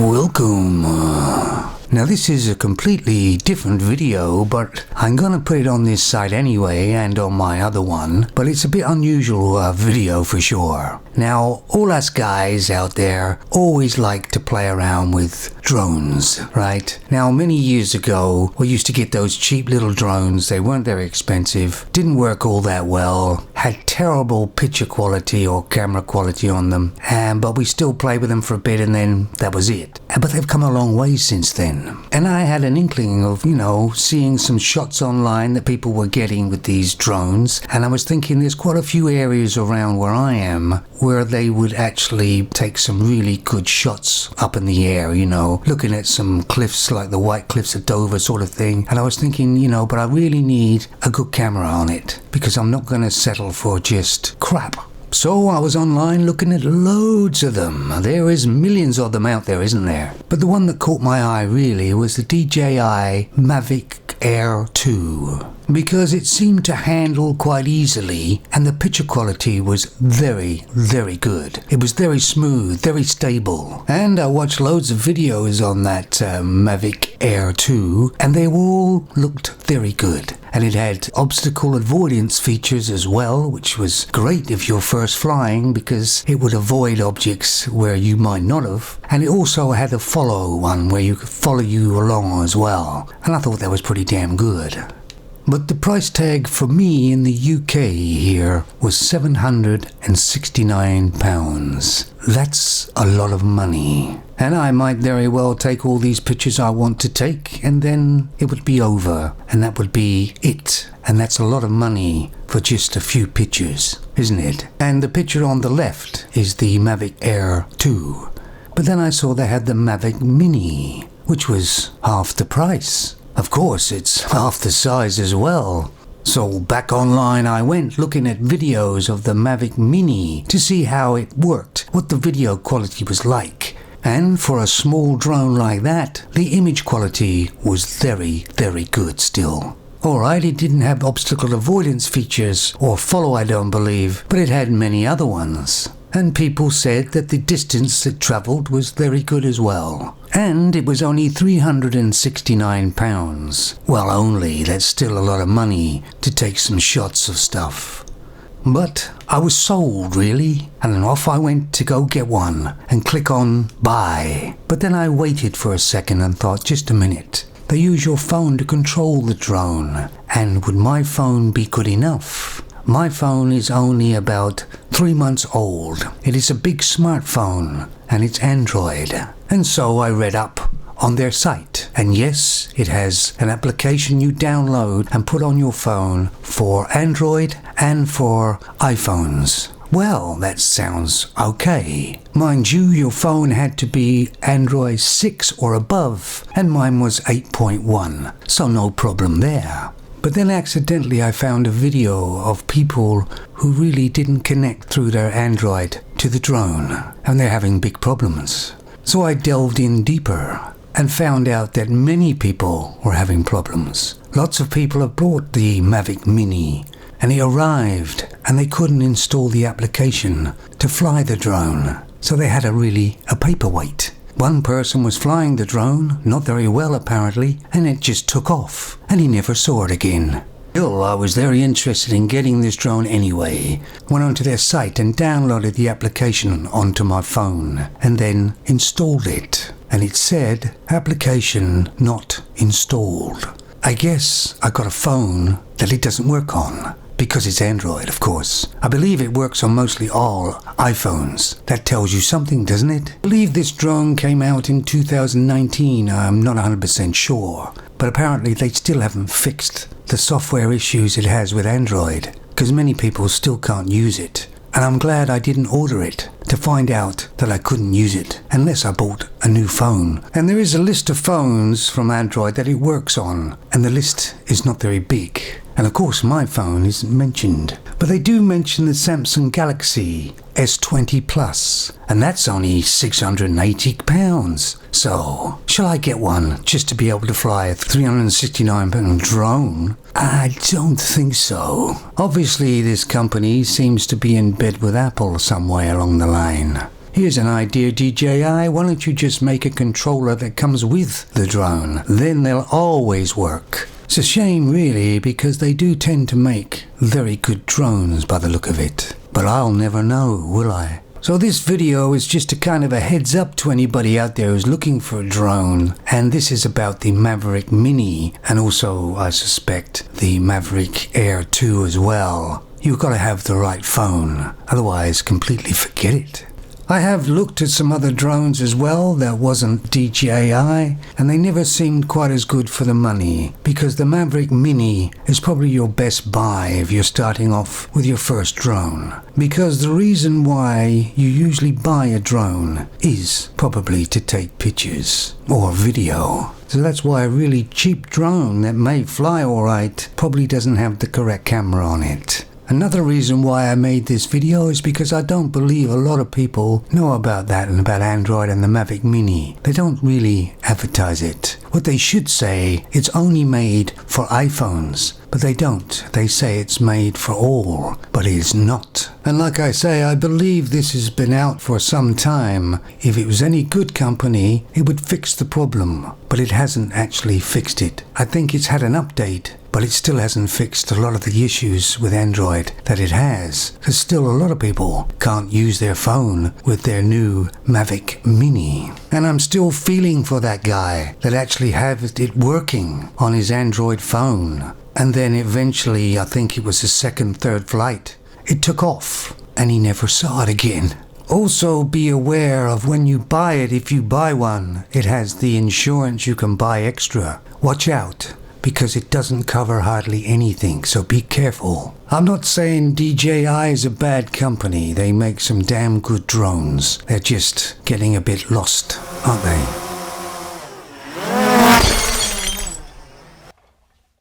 Welcome. Now this is a completely different video, but I'm gonna put it on this site anyway and on my other one, but it's a bit unusual video for sure. Now all us guys out there always like to play around with drones, right? Now many years ago we used to get those cheap little drones. They weren't very expensive, didn't work all that well, had terrible picture quality or camera quality on them, but we still played with them for a bit and then that was it. But they've come a long way since then. And I had an inkling of, seeing some shots online that people were getting with these drones, and I was thinking there's quite a few areas around where I am where they would actually take some really good shots up in the air, looking at some cliffs like the White Cliffs of Dover sort of thing. And I was thinking, but I really need a good camera on it because I'm not going to settle for just crap. So I was online looking at loads of them. There is millions of them out there, isn't there? But the one that caught my eye really was the DJI Mavic Air 2, because it seemed to handle quite easily and the picture quality was very, very good. It was very smooth, very stable. And I watched loads of videos on that Mavic Air 2 and they all looked very good. And it had obstacle avoidance features as well, which was great if you're first flying because it would avoid objects where you might not have. And it also had a follow one where you could follow you along as well. And I thought that was pretty damn good. But the price tag for me in the UK here was £769. That's a lot of money. And I might very well take all these pictures I want to take and then it would be over and that would be it. And that's a lot of money for just a few pictures, isn't it? And the picture on the left is the Mavic Air 2. But then I saw they had the Mavic Mini, which was half the price. Of course, it's half the size as well. So back online I went looking at videos of the Mavic Mini to see how it worked, what the video quality was like. And for a small drone like that, the image quality was very, very good still. Alright, it didn't have obstacle avoidance features or follow, I don't believe, but it had many other ones. And people said that the distance it travelled was very good as well. And it was only £369. Well, only, that's still a lot of money to take some shots of stuff. But I was sold, really, and off I went to go get one and click on buy. But then I waited for a second and thought, just a minute. They use your phone to control the drone, and would my phone be good enough? My phone is only about 3 months old. It is a big smartphone and it's Android. And so I read up on their site. And yes, it has an application you download and put on your phone for Android and for iPhones. Well, that sounds okay. Mind you, your phone had to be Android 6 or above, and mine was 8.1, so no problem there. But then accidentally I found a video of people who really didn't connect through their Android to the drone, and they're having big problems. So I delved in deeper and found out that many people were having problems. Lots of people have bought the Mavic Mini, and it arrived and they couldn't install the application to fly the drone, so they had a paperweight. One person was flying the drone, not very well apparently, and it just took off, and he never saw it again. Still, I was very interested in getting this drone anyway. Went onto their site and downloaded the application onto my phone, and then installed it. And it said, application not installed. I guess I got a phone that it doesn't work on. Because it's Android, of course. I believe it works on mostly all iPhones. That tells you something, doesn't it? I believe this drone came out in 2019, I'm not 100% sure. But apparently they still haven't fixed the software issues it has with Android, because many people still can't use it. And I'm glad I didn't order it to find out that I couldn't use it unless I bought a new phone. And there is a list of phones from Android that it works on, and the list is not very big. And of course my phone isn't mentioned. But they do mention the Samsung Galaxy S20 Plus, and that's only £680. So, shall I get one just to be able to fly a £369 drone? I don't think so. Obviously this company seems to be in bed with Apple somewhere along the line. Here's an idea, DJI. Why don't you just make a controller that comes with the drone? Then they'll always work. It's a shame, really, because they do tend to make very good drones by the look of it. But I'll never know, will I? So this video is just a kind of a heads up to anybody out there who's looking for a drone. And this is about the Mavic Mini, and also, I suspect, the Mavic Air 2 as well. You've got to have the right phone, otherwise completely forget it. I have looked at some other drones as well that wasn't DJI, and they never seemed quite as good for the money, because the Mavic Mini is probably your best buy if you're starting off with your first drone. Because the reason why you usually buy a drone is probably to take pictures or video. So that's why a really cheap drone that may fly alright probably doesn't have the correct camera on it. Another reason why I made this video is because I don't believe a lot of people know about that and about Android and the Mavic Mini. They don't really advertise it. What they should say, it's only made for iPhones. But they don't. They say it's made for all, but it is not. And like I say, I believe this has been out for some time. If it was any good company, it would fix the problem. But it hasn't actually fixed it. I think it's had an update, but it still hasn't fixed a lot of the issues with Android that it has. Because still a lot of people can't use their phone with their new Mavic Mini. And I'm still feeling for that guy that actually has it working on his Android phone. And then eventually, I think it was his second, third flight, it took off and he never saw it again. Also be aware of when you buy it, if you buy one, it has the insurance you can buy extra. Watch out, because it doesn't cover hardly anything, so be careful. I'm not saying DJI is a bad company. They make some damn good drones. They're just getting a bit lost, aren't they?